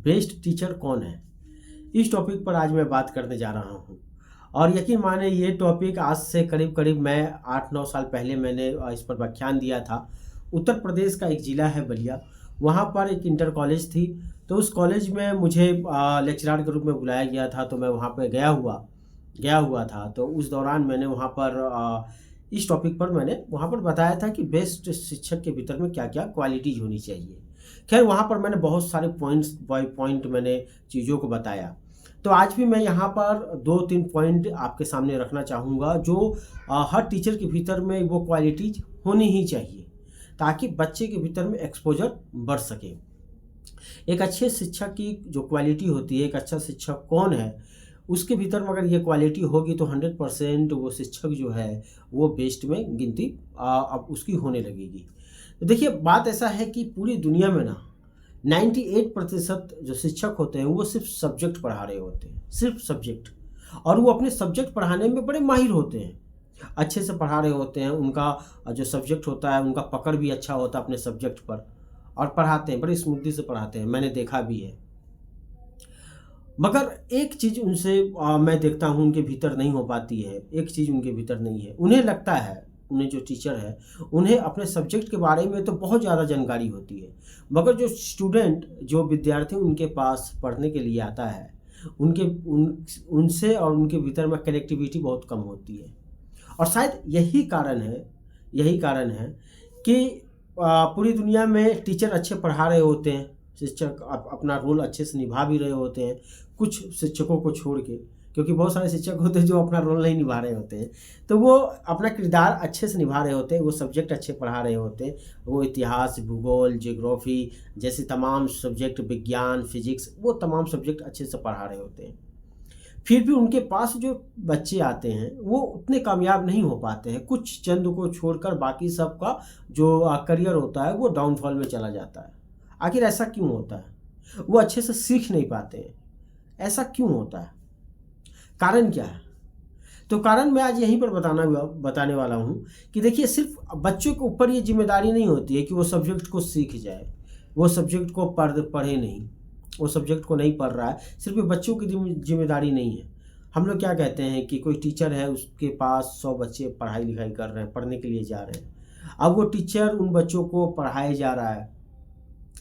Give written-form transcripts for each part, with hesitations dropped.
Best teacher कौन है? इस टॉपिक पर आज मैं बात करने जा रहा हूँ। और यकीन माने ये टॉपिक आज से करीब करीब मैं 8-9 साल पहले मैंने इस पर व्याख्यान दिया था। उत्तर प्रदेश का एक ज़िला है बलिया, वहाँ पर एक इंटर कॉलेज थी। तो उस कॉलेज में मुझे लेक्चरार के रूप में बुलाया गया था, तो मैं वहाँ पे गया हुआ था। तो उस दौरान मैंने वहाँ पर इस टॉपिक पर मैंने वहाँ पर बताया था कि बेस्ट शिक्षक के भीतर में क्या-क्या क्वालिटीज़ होनी चाहिए। ख़ैर वहाँ पर मैंने बहुत सारे पॉइंट्स बाय पॉइंट मैंने चीज़ों को बताया। तो आज भी मैं यहाँ पर 2-3 पॉइंट आपके सामने रखना चाहूँगा जो हर टीचर के भीतर में वो क्वालिटीज़ होनी ही चाहिए, ताकि बच्चे के भीतर में एक्सपोज़र बढ़ सके। एक अच्छे शिक्षक की जो क्वालिटी होती है, एक अच्छा शिक्षक कौन है, उसके भीतर में अगर ये क्वालिटी होगी तो 100% वो शिक्षक जो है वो बेस्ट में गिनती अब उसकी होने लगेगी। तो देखिए बात ऐसा है कि पूरी दुनिया में ना 98% जो शिक्षक होते हैं वो सिर्फ सब्जेक्ट पढ़ा रहे होते हैं, सिर्फ सब्जेक्ट। और वो अपने सब्जेक्ट पढ़ाने में बड़े माहिर होते हैं, अच्छे से पढ़ा रहे होते हैं। उनका जो सब्जेक्ट होता है उनका पकड़ भी अच्छा होता है अपने सब्जेक्ट पर, और पढ़ाते हैं, बड़ी स्मूथली से पढ़ाते हैं, मैंने देखा भी है। मगर एक चीज़ उनसे मैं देखता हूँ उनके भीतर नहीं हो पाती है, एक चीज़ उनके भीतर नहीं है। उन्हें लगता है, उन्हें जो टीचर है, उन्हें अपने सब्जेक्ट के बारे में तो बहुत ज़्यादा जानकारी होती है, मगर जो स्टूडेंट, जो विद्यार्थी उनके पास पढ़ने के लिए आता है, उनसे और उनके भीतर में कनेक्टिविटी बहुत कम होती है। और शायद यही कारण है कि पूरी दुनिया में टीचर अच्छे पढ़ा रहे होते हैं, शिक्षक अपना रोल अच्छे से निभा भी रहे होते हैं, कुछ शिक्षकों को छोड़ के, क्योंकि बहुत सारे शिक्षक होते हैं जो अपना रोल नहीं निभा रहे होते हैं। तो वो अपना किरदार अच्छे से निभा रहे होते हैं, वो सब्जेक्ट अच्छे पढ़ा रहे होते हैं, वो इतिहास, भूगोल, ज्योग्राफी जैसे तमाम सब्जेक्ट, विज्ञान, फिजिक्स, वो तमाम सब्जेक्ट अच्छे से पढ़ा रहे होते हैं। फिर भी उनके पास जो बच्चे आते हैं वो उतने कामयाब नहीं हो पाते हैं, कुछ चंद को छोड़कर बाकी सबका जो करियर होता है वो डाउनफॉल में चला जाता है। आखिर ऐसा क्यों होता है? वो अच्छे से सीख नहीं पाते हैं, ऐसा क्यों होता है? कारण क्या है? तो कारण मैं आज यहीं पर बताने वाला हूँ कि देखिए सिर्फ बच्चों के ऊपर ये जिम्मेदारी नहीं होती है कि वो सब्जेक्ट को सीख जाए, वो सब्जेक्ट को पढ़े नहीं, वो सब्जेक्ट को नहीं पढ़ रहा है, सिर्फ ये बच्चों की जिम्मेदारी नहीं है। हम लोग क्या कहते हैं कि कोई टीचर है, उसके पास 100 बच्चे पढ़ाई लिखाई कर रहे हैं, पढ़ने के लिए जा रहे हैं। अब वो टीचर उन बच्चों को पढ़ाए जा रहा है,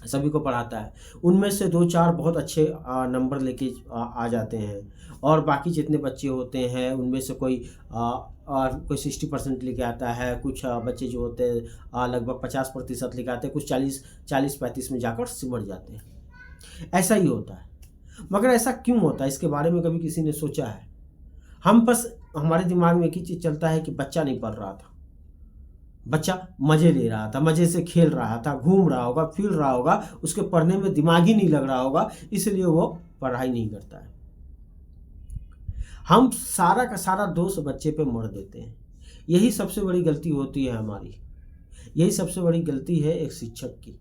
सभी को पढ़ाता है, उनमें से 2-4 बहुत अच्छे नंबर लेके आ जाते हैं, और बाकी जितने बच्चे होते हैं उनमें से कोई 60% लेके आता है, कुछ बच्चे जो होते हैं लगभग 50% लेके आते हैं, कुछ 40-45 में जाकर सिमट जाते हैं। ऐसा ही होता है। मगर ऐसा क्यों होता है, इसके बारे में कभी किसी ने सोचा है? हम बस, हमारे दिमाग में एक ही चीज़ चलता है कि बच्चा नहीं पढ़ रहा था, बच्चा मज़े ले रहा था, मज़े से खेल रहा था, घूम रहा होगा, फिर रहा होगा, उसके पढ़ने में दिमाग ही नहीं लग रहा होगा, इसलिए वो पढ़ाई नहीं करता है। हम सारा का सारा दोष बच्चे पे मोड़ देते हैं। यही सबसे बड़ी गलती होती है हमारी, यही सबसे बड़ी गलती है एक शिक्षक की।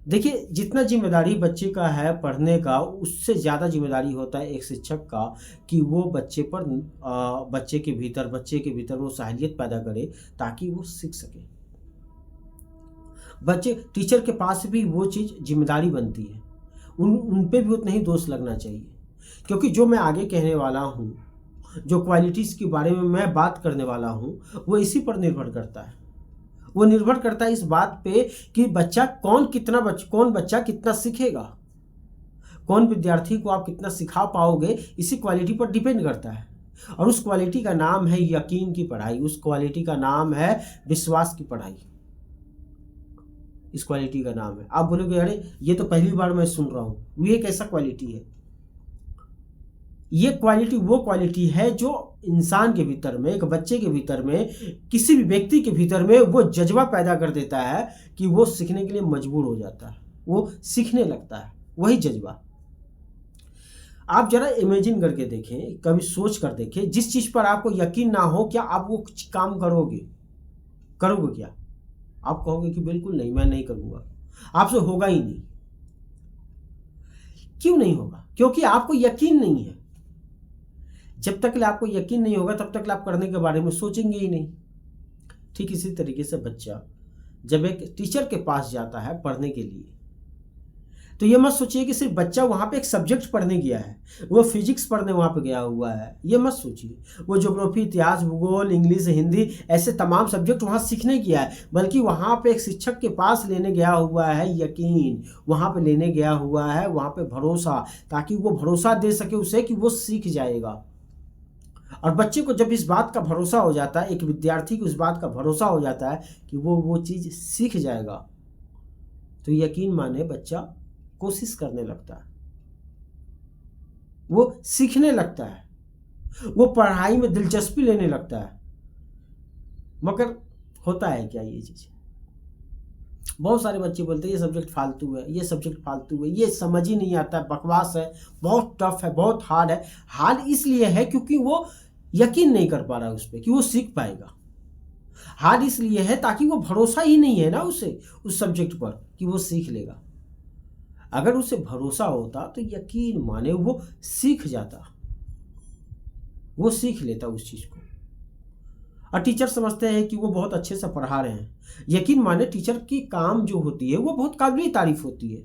देखिए जितना जिम्मेदारी बच्चे का है पढ़ने का, उससे ज़्यादा जिम्मेदारी होता है एक शिक्षक का कि वो बच्चे के भीतर वो साहलियत पैदा करे ताकि वो सीख सके। टीचर के पास भी वो चीज़ जिम्मेदारी बनती है, उन पे भी उतना ही दोष लगना चाहिए, क्योंकि जो मैं आगे कहने वाला हूँ, जो क्वालिटीज़ के बारे में मैं बात करने वाला हूँ, वो इसी पर निर्भर करता है। वो निर्भर करता है इस बात पे कि कौन बच्चा कितना सीखेगा, कौन विद्यार्थी को आप कितना सिखा पाओगे, इसी क्वालिटी पर डिपेंड करता है। और उस क्वालिटी का नाम है यकीन की पढ़ाई, उस क्वालिटी का नाम है विश्वास की पढ़ाई, इस क्वालिटी का नाम है। आप बोलोगे अरे ये तो पहली बार मैं सुन रहा हूँ, ये कैसा क्वालिटी है? ये क्वालिटी वो क्वालिटी है जो इंसान के भीतर में, एक बच्चे के भीतर में, किसी भी व्यक्ति के भीतर में वो जज्बा पैदा कर देता है कि वो सीखने के लिए मजबूर हो जाता है, वो सीखने लगता है, वही जज्बा। आप जरा इमेजिन करके देखें, कभी सोच कर देखें, जिस चीज़ पर आपको यकीन ना हो, क्या आप वो काम करोगे क्या? आप कहोगे कि बिल्कुल नहीं, मैं नहीं करूँगा, आपसे होगा ही नहीं। क्यों नहीं होगा? क्योंकि आपको यकीन नहीं है। जब तक आपको यकीन नहीं होगा तब तक आप करने के बारे में सोचेंगे ही नहीं। ठीक इसी तरीके से बच्चा जब एक टीचर के पास जाता है पढ़ने के लिए, तो ये मत सोचिए कि सिर्फ बच्चा वहाँ पे एक सब्जेक्ट पढ़ने गया है, वो फिजिक्स पढ़ने वहाँ पे गया हुआ है, ये मत सोचिए। वो ज्योग्राफी, इतिहास, भूगोल, इंग्लिश, हिंदी ऐसे तमाम सब्जेक्ट वहाँ सीखने गया है, बल्कि वहाँ पे एक शिक्षक के पास लेने गया हुआ है यकीन, वहाँ पे लेने गया हुआ है, वहाँ पे भरोसा, ताकि वो भरोसा दे सके उसे कि वो सीख जाएगा। और बच्चे को जब इस बात का भरोसा हो जाता है, एक विद्यार्थी को इस बात का भरोसा हो जाता है कि वो चीज़ सीख जाएगा, तो यकीन माने बच्चा कोशिश करने लगता है, वो सीखने लगता है, वो पढ़ाई में दिलचस्पी लेने लगता है। मगर होता है क्या ये चीज़? बहुत सारे बच्चे बोलते हैं ये सब्जेक्ट फालतू है, ये सब्जेक्ट फालतू है, ये समझ ही नहीं आता है, बकवास है, बहुत टफ है, बहुत हार्ड है। हार्ड इसलिए है क्योंकि वो यकीन नहीं कर पा रहा है उस पर कि वो सीख पाएगा। हार्ड इसलिए है ताकि वो भरोसा ही नहीं है ना उसे उस सब्जेक्ट पर कि वो सीख लेगा। अगर उसे भरोसा होता तो यकीन माने वो सीख जाता, वो सीख लेता उस चीज़ को। और टीचर समझते हैं कि वो बहुत अच्छे से पढ़ा रहे हैं, यकीन माने टीचर की काम जो होती है वो बहुत काबिल तारीफ होती है,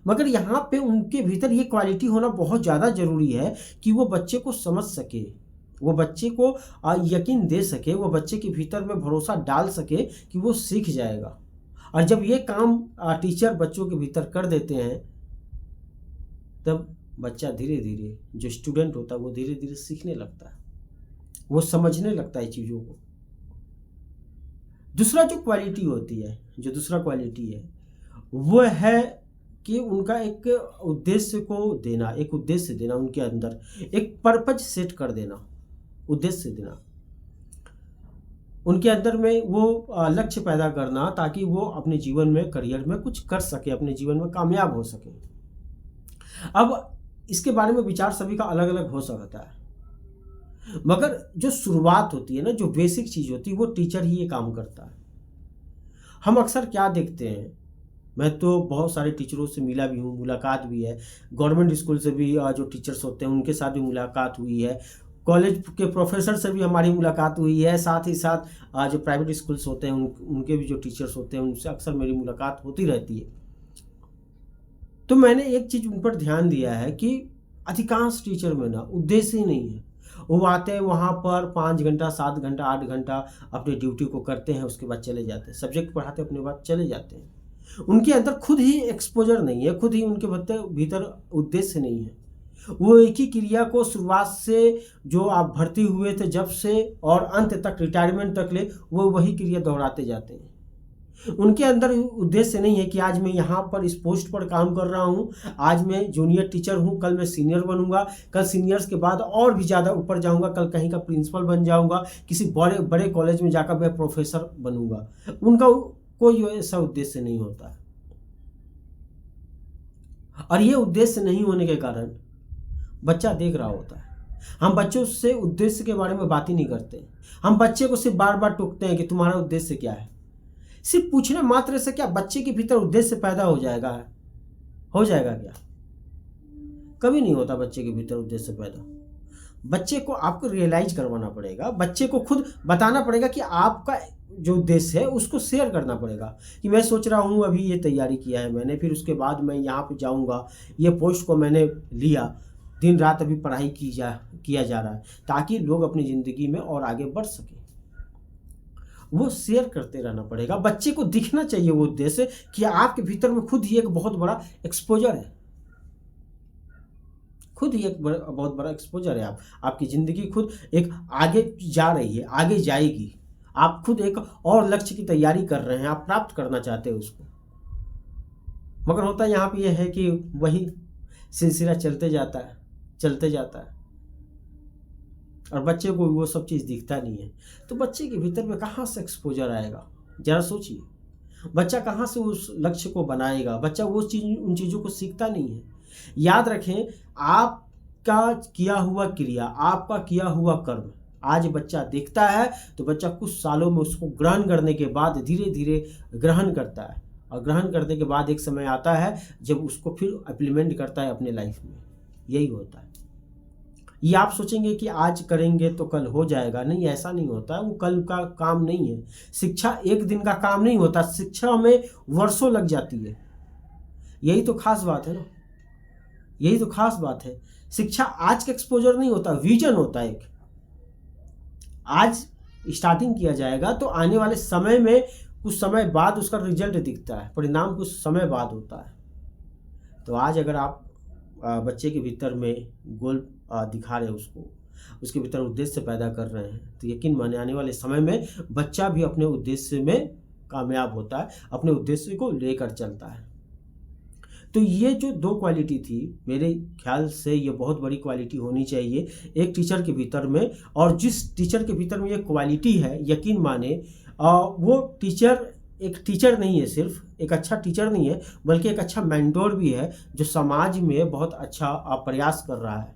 मगर यहाँ पे उनके भीतर ये क्वालिटी होना बहुत ज़्यादा ज़रूरी है कि वो बच्चे को समझ सके, वो बच्चे को यकीन दे सके, वो बच्चे के भीतर में भरोसा डाल सके कि वो सीख जाएगा। और जब ये काम टीचर बच्चों के भीतर कर देते हैं, तब बच्चा धीरे धीरे, जो स्टूडेंट होता है वो धीरे धीरे सीखने लगता है, वो समझने लगता है चीज़ों को। दूसरा जो क्वालिटी होती है, जो दूसरा क्वालिटी है वो है कि उनका एक उद्देश्य को देना, एक उद्देश्य देना, उनके अंदर एक पर्पज सेट कर देना, उद्देश्य देना, उनके अंदर में वो लक्ष्य पैदा करना, ताकि वो अपने जीवन में, करियर में कुछ कर सके, अपने जीवन में कामयाब हो सके। अब इसके बारे में विचार सभी का अलग अलग हो सकता है, मगर जो शुरुआत होती है ना, जो बेसिक चीज़ होती है, वो टीचर ही ये काम करता है। हम अक्सर क्या देखते हैं, मैं तो बहुत सारे टीचरों से मिला भी हूँ, मुलाकात भी है, गवर्नमेंट स्कूल से भी जो टीचर्स होते हैं उनके साथ भी मुलाकात हुई है, कॉलेज के प्रोफेसर से भी हमारी मुलाकात हुई है, साथ ही साथ जो प्राइवेट स्कूल्स होते हैं उनके भी जो टीचर्स होते हैं उनसे अक्सर मेरी मुलाकात होती रहती है। तो मैंने एक चीज़ उन पर ध्यान दिया है कि अधिकांश टीचर में ना उद्देश्य ही नहीं है। वो आते हैं वहाँ पर 5 घंटा, 7 घंटा, 8 घंटा अपनी ड्यूटी को करते हैं, उसके बाद चले जाते हैं, सब्जेक्ट पढ़ाते अपने बाद चले जाते हैं। उनके अंदर खुद ही एक्सपोजर नहीं है, खुद ही उनके भीतर उद्देश्य नहीं है। वो एक ही क्रिया को शुरुआत से, जो आप भर्ती हुए थे जब से और अंत तक, रिटायरमेंट तक ले, वो वही क्रिया दोहराते जाते हैं। उनके अंदर उद्देश्य नहीं है कि आज मैं यहाँ पर इस पोस्ट पर काम कर रहा हूँ, आज मैं जूनियर टीचर हूँ, कल मैं सीनियर बनूंगा, कल सीनियर्स के बाद और भी ज़्यादा ऊपर जाऊँगा, कल कहीं का प्रिंसिपल बन जाऊँगा, किसी बड़े बड़े कॉलेज में जाकर मैं प्रोफेसर बनूंगा। उनका कोई ऐसा उद्देश्य नहीं होता। और ये उद्देश्य नहीं होने के कारण बच्चा देख रहा होता है। हम बच्चों से उद्देश्य के बारे में बात ही नहीं करते। हम बच्चे को सिर्फ बार बार टोकते हैं कि तुम्हारा उद्देश्य क्या है। सिर्फ पूछने मात्र से क्या बच्चे के भीतर उद्देश्य पैदा हो जाएगा? हो जाएगा क्या? कभी नहीं होता बच्चे के भीतर उद्देश्य पैदा। बच्चे को आपको रियलाइज करवाना पड़ेगा, बच्चे को खुद बताना पड़ेगा कि आपका जो उद्देश्य है उसको शेयर करना पड़ेगा कि मैं सोच रहा हूँ, अभी ये तैयारी किया है मैंने, फिर उसके बाद मैं यहाँ पे जाऊँगा, ये पोस्ट को मैंने लिया, दिन रात अभी पढ़ाई किया जा रहा है, ताकि लोग अपनी ज़िंदगी में और आगे बढ़ सकें। वो शेयर करते रहना पड़ेगा। बच्चे को दिखना चाहिए वो उद्देश्य कि आपके भीतर में खुद ही एक बहुत बड़ा एक्सपोजर है, खुद ही एक बहुत बड़ा एक्सपोजर है। आपकी ज़िंदगी खुद एक आगे जा रही है, आगे जाएगी। आप खुद एक और लक्ष्य की तैयारी कर रहे हैं, आप प्राप्त करना चाहते हैं उसको। मगर होता यहाँ पे यह है कि वही सिलसिला चलते जाता है, चलते जाता है, और बच्चे को वो सब चीज़ दिखता नहीं है। तो बच्चे के भीतर में कहाँ से एक्सपोजर आएगा? जरा सोचिए, बच्चा कहाँ से उस लक्ष्य को बनाएगा? बच्चा वो उन चीज़ों को सीखता नहीं है। याद रखें, आपका किया हुआ क्रिया, आपका किया हुआ कर्म आज बच्चा देखता है तो बच्चा कुछ सालों में उसको ग्रहण करने के बाद धीरे धीरे ग्रहण करता है, और ग्रहण करने के बाद एक समय आता है जब उसको फिर इम्प्लीमेंट करता है अपने लाइफ में। यही होता है। ये आप सोचेंगे कि आज करेंगे तो कल हो जाएगा, नहीं, ऐसा नहीं होता है। वो कल का काम नहीं है। शिक्षा एक दिन का काम नहीं होता, शिक्षा में वर्षों लग जाती है। यही तो खास बात है ना, यही तो खास बात है। शिक्षा आज का एक्सपोजर नहीं होता, विजन होता है एक। आज स्टार्टिंग किया जाएगा तो आने वाले समय में कुछ समय बाद उसका रिजल्ट दिखता है, परिणाम कुछ समय बाद होता है। तो आज अगर आप बच्चे के भीतर में गोल दिखा रहे हैं, उसके भीतर उद्देश्य पैदा कर रहे हैं, तो यकीन माने आने वाले समय में बच्चा भी अपने उद्देश्य में कामयाब होता है, अपने उद्देश्य को लेकर चलता है। तो ये जो दो क्वालिटी थी, मेरे ख्याल से ये बहुत बड़ी क्वालिटी होनी चाहिए एक टीचर के भीतर में। और जिस टीचर के भीतर में ये क्वालिटी है, यकीन माने वो टीचर एक टीचर नहीं है, सिर्फ एक अच्छा टीचर नहीं है, बल्कि एक अच्छा मेंटोर भी है, जो समाज में बहुत अच्छा प्रयास कर रहा है।